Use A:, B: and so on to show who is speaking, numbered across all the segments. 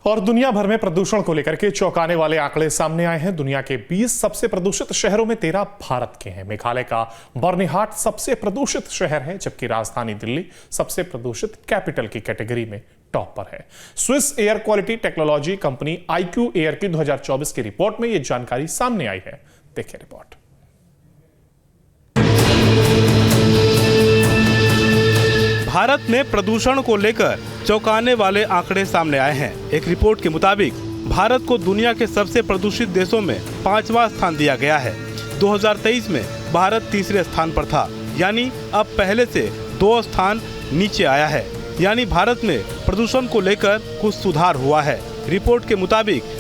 A: और दुनिया भर में प्रदूषण को लेकर के चौंकाने वाले आंकड़े सामने आए हैं। दुनिया के 20 सबसे प्रदूषित शहरों में 13 भारत के हैं। मेघालय का बर्निहाट सबसे प्रदूषित शहर है, जबकि राजधानी दिल्ली सबसे प्रदूषित कैपिटल की कैटेगरी में टॉप पर है। Swiss air quality technology company IQ air की 2024 की रिपोर्ट में यह जानकारी सामने आई है। देखिए रिपोर्ट।
B: भारत में प्रदूषण को लेकर चौंकाने वाले आंकड़े सामने आए हैं। एक रिपोर्ट के मुताबिक भारत को दुनिया के सबसे प्रदूषित देशों में 5वां स्थान दिया गया है। 2023 में भारत तीसरे स्थान पर था, यानी अब पहले से 2 स्थान नीचे आया है। यानी भारत में प्रदूषण को लेकर कुछ सुधार हुआ है। रिपोर्ट के मुताबिक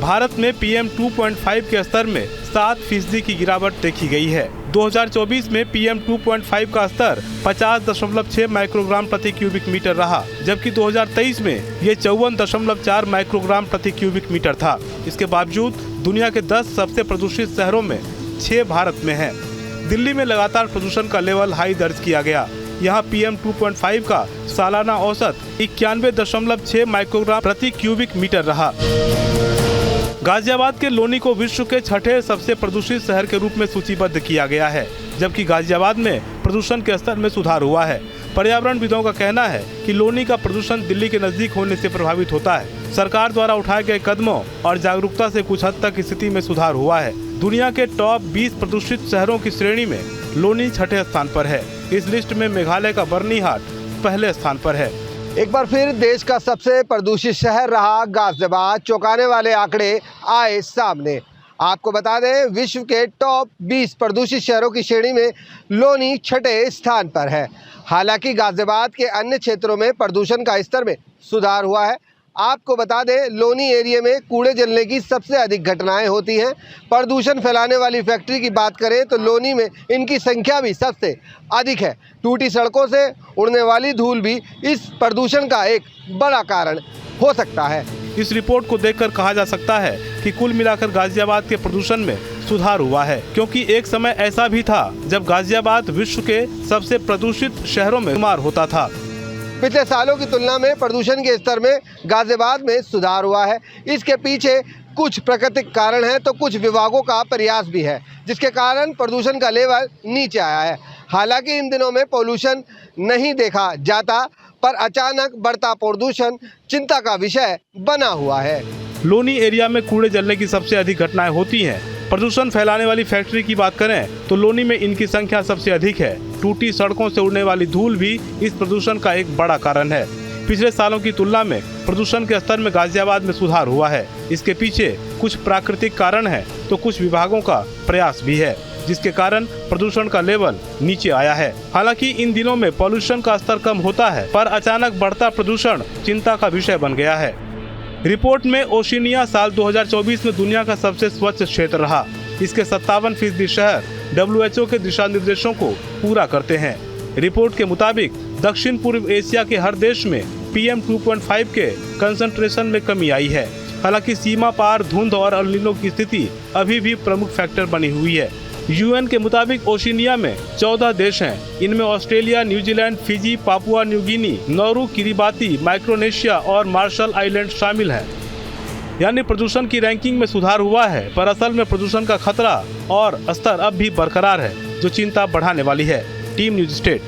B: भारत में PM 2.5 के स्तर में 7% की गिरावट देखी गई है। 2024 में PM 2.5 का स्तर 50.6 माइक्रोग्राम प्रति क्यूबिक मीटर रहा, जबकि 2023 में ये 54.4 माइक्रोग्राम प्रति क्यूबिक मीटर था। इसके बावजूद दुनिया के 10 सबसे प्रदूषित शहरों में 6 भारत में हैं। दिल्ली में लगातार प्रदूषण का लेवल हाई दर्ज किया गया। यहाँ PM 2.5 का सालाना औसत 91.6 माइक्रोग्राम प्रति क्यूबिक मीटर रहा। गाजियाबाद के लोनी को विश्व के 6ठे सबसे प्रदूषित शहर के रूप में सूचीबद्ध किया गया है, जबकि गाजियाबाद में प्रदूषण के स्तर में सुधार हुआ है। पर्यावरणविदों का कहना है कि लोनी का प्रदूषण दिल्ली के नजदीक होने से प्रभावित होता है। सरकार द्वारा उठाए गए कदमों और जागरूकता से कुछ हद तक स्थिति में सुधार हुआ है। दुनिया के टॉप 20 प्रदूषित शहरों की श्रेणी में लोनी 6ठे स्थान पर है। इस लिस्ट में मेघालय का बर्निहाट पहले स्थान पर है।
C: एक बार फिर देश का सबसे प्रदूषित शहर रहा गाजियाबाद। चौंकाने वाले आंकड़े आए सामने। आपको बता दें, विश्व के टॉप 20 प्रदूषित शहरों की श्रेणी में लोनी 6ठे स्थान पर है। हालांकि गाजियाबाद के अन्य क्षेत्रों में प्रदूषण का स्तर में सुधार हुआ है। आपको बता दें, लोनी एरिया में कूड़े जलने की सबसे अधिक घटनाएं होती हैं। प्रदूषण फैलाने वाली फैक्ट्री की बात करें तो लोनी में इनकी संख्या भी सबसे अधिक है। टूटी सड़कों से उड़ने वाली धूल भी इस प्रदूषण का एक बड़ा कारण हो सकता है।
B: इस रिपोर्ट को देखकर कहा जा सकता है कि कुल मिलाकर गाजियाबाद के प्रदूषण में सुधार हुआ है, क्योंकि एक समय ऐसा भी था जब गाजियाबाद विश्व के सबसे प्रदूषित शहरों में शुमार होता था।
C: पिछले सालों की तुलना में प्रदूषण के स्तर में गाजियाबाद में सुधार हुआ है। इसके पीछे कुछ प्राकृतिक कारण हैं तो कुछ विभागों का प्रयास भी है, जिसके कारण प्रदूषण का लेवल नीचे आया है। हालांकि इन दिनों में पोल्यूशन नहीं देखा जाता, पर अचानक बढ़ता प्रदूषण चिंता का विषय बना हुआ है।
B: लोनी एरिया में कूड़े जलने की सबसे अधिक घटनाएं होती हैं। प्रदूषण फैलाने वाली फैक्ट्री की बात करें तो लोनी में इनकी संख्या सबसे अधिक है। टूटी सड़कों से उड़ने वाली धूल भी इस प्रदूषण का एक बड़ा कारण है। पिछले सालों की तुलना में प्रदूषण के स्तर में गाजियाबाद में सुधार हुआ है। इसके पीछे कुछ प्राकृतिक कारण है तो कुछ विभागों का प्रयास भी है, जिसके कारण प्रदूषण का लेवल नीचे आया है। हालांकि इन दिनों में पॉल्यूशन का स्तर कम होता है, पर अचानक बढ़ता प्रदूषण चिंता का विषय बन गया है। रिपोर्ट में ओशिनिया साल 2024 में दुनिया का सबसे स्वच्छ क्षेत्र रहा। इसके 57% शहर WHO के दिशा निर्देशों को पूरा करते हैं। रिपोर्ट के मुताबिक दक्षिण पूर्व एशिया के हर देश में PM 2.5 के कंसंट्रेशन में कमी आई है। हालांकि सीमा पार धुंध और एल नीनो की स्थिति अभी भी प्रमुख फैक्टर बनी हुई है। UN के मुताबिक ओशिनिया में 14 देश हैं। इनमें Australia, New Zealand, Fiji, Papua New Guinea, Nauru, Kiribati, Micronesia और मार्शल आइलैंड शामिल हैं। यानी प्रदूषण की रैंकिंग में सुधार हुआ है, पर असल में प्रदूषण का खतरा और स्तर अब भी बरकरार है, जो चिंता बढ़ाने वाली है। Team news state.